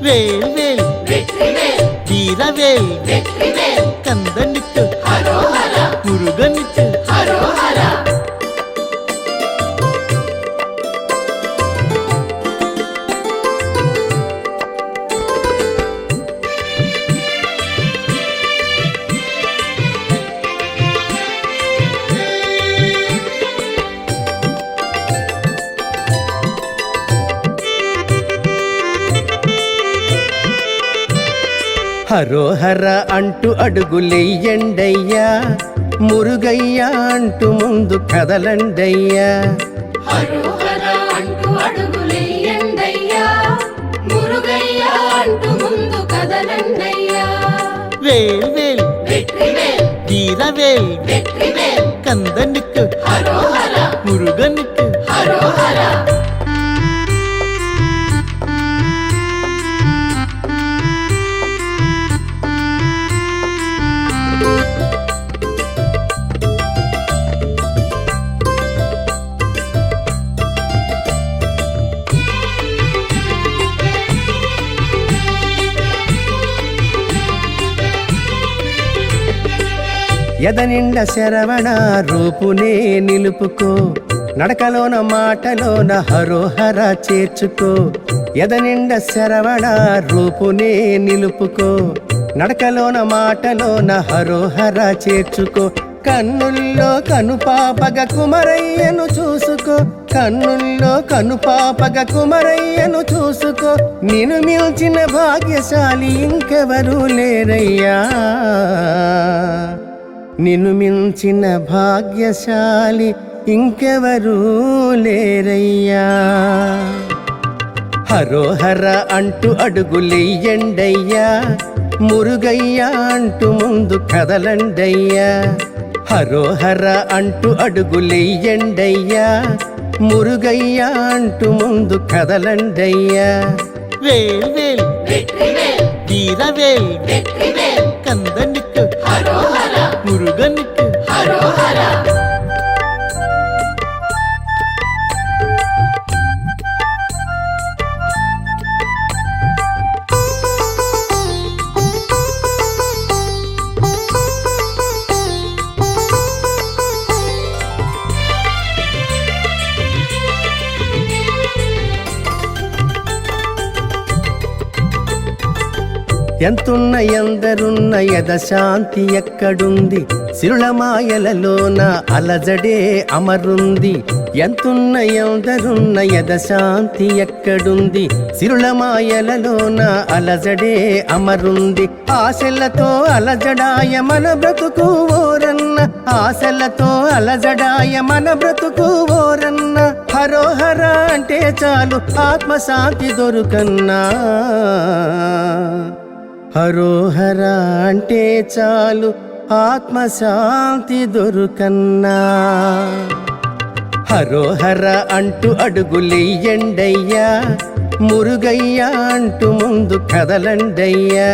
வேல் வேல் வெற்றிவேல் வீரவேல் வெற்றிவேல் கந்தனுக்கு ஹரோஹரா முருகனுக்கு ஹரோஹரா హరోహర అంటూ అడుగులెయ్యండయ్యా మురుగయ్యా అంటూ ముందు కదలండయ్యా హరోహరా అంటూ అడుగులెయ్యండయ్యా మురుగయ్యా అంటూ ముందు కదలండయ్యా வேல் வேல் వెట్రివేల్ வீரவேல் వెట్రివేల్ கந்தனுக்கு హరోహరా முருகனுக்கு హరోహరా ఎదనిండ శరవణ రూపునే నిలుపుకో నడకలోన మాటలోన హరోహర చేర్చుకో ఎదనిండ శరవణ రూపునే నిలుపుకో నడకలోన మాటలోన హరోహర చేర్చుకో కన్నుల్లో కనుపాపగ కుమరయ్యను చూసుకో కన్నుల్లో కనుపాపగ కుమరయ్యను చూసుకో నిన్ను మిల్చిన భాగ్యశాలి ఇంకెవరూ లేరయ్యా నిన్ను మించిన భాగ్యశాలి ఇంకెవరూ లేరయ్యా హరోహర అంటూ అడుగులెయ్యండయ్యా మురుగయ్యా అంటూ ముందు కదలండయ్యా హరోహర అంటూ అడుగులెయ్యండయ్యా మురుగయ్యా అంటూ ముందు కదలండయ్యా வேல் வேல் వెట్రివేల్ வீரவேல் వెట్రివేల్ கந்தனுக்கு హరోహరా முருகனுக்கு హరోహరా ఎంతున్న ఎందరున్న యదశాంతి ఎక్కడుంది సిరులమాయలలోన అలజడే అమరుంది ఎంతున్న ఎందరున్న యదశాంతి ఎక్కడుంది సిరులమాయలలోన అలజడే అమరుంది ఆశలతో అలజడాయ మన బ్రతుకు ఓరన్న ఆశలతో అలజడాయ మన బ్రతుకు ఓరన్న హరోహర అంటే చాలు ఆత్మశాంతి దొరుకన్నా హరోహర అంటే చాలు ఆత్మశాంతి దొరుకన్నా హరోహర అంటూ అడుగులెయ్యండయ్యా మురుగయ్యా అంటూ ముందు కదలండయ్యా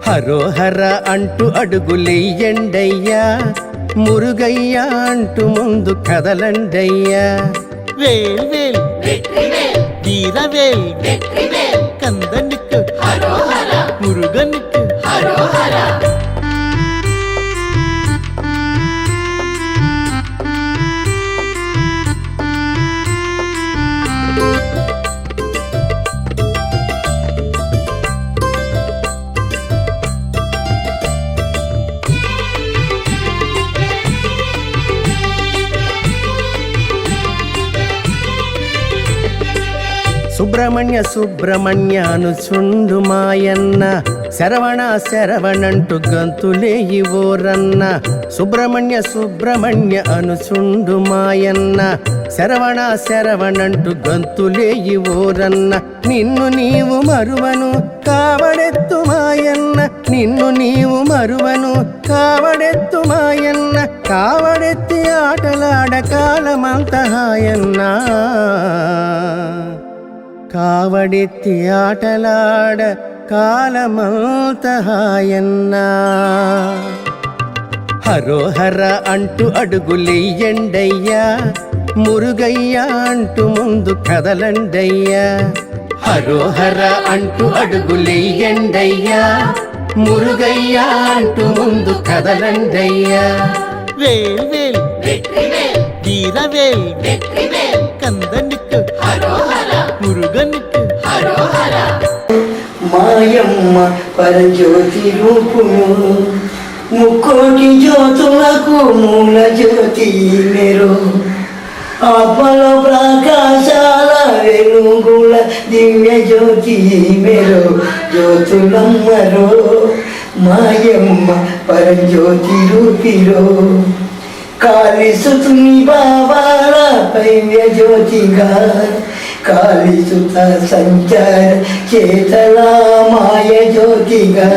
హరోహర అంటూ అడుగులెయ్యండయ్యా మురుగయ్యా అంటూ ముందు కదలండయ్యా வேல் வேல் వెట్రివేల్ வீரவேல் వెట్రివేల్ கந்தனுக்கு హరోహరా முருகனுக்கு హరోహరా సుబ్రహ్మణ్య సుబ్రహ్మణ్య అనుచుండు మాయన్న శరవణ శరవణంటూ గంతులేయి ఓరన్న సుబ్రహ్మణ్య సుబ్రహ్మణ్య అనుచుండు మాయన్న శరవణ శరవణంటూ గంతులేయి ఓరన్న నిన్ను నీవు మరువను కావడెత్తు మాయన్న నిన్ను నీవు మరువను కావడెత్తు మాయన్న కావడెత్తి ఆటలాడ కాలమంత హాయన్నా కావడెత్తి ఆటలాడ కాలమంత హాయన్నా హరోహర అంటూ అడుగులెయ్యండయ్యా మురుగయ్యా అంటూ ముందు కదలండయ్యా హరోహర అంటూ అడుగులెయ్యండయ్యా మురుగయ్యా అంటూ ముందు కదలండయ్యా வேல் வேல் வெற்றிவேல் வீரவேல் வெற்றிவேல் கந்தனுக்கு హరోహరా முருகனுக்கு హరోహరా మాయమ్మ పరజ్యోతి రూపును ముక్కోటి జ్యోతులకు మూల జ్యోతి మెరు ఆత్మల ప్రకాశాల వెలుగుల దివ్య జ్యోతి మెరు జ్యోతులమ్మరో మాయమ్మ పరజ్యోతి రూపిరో కాళీసుతుని బాబాల భవ్య జ్యోతిగా కాళీసుత సంచార చేతల మాయ జ్యోతిగా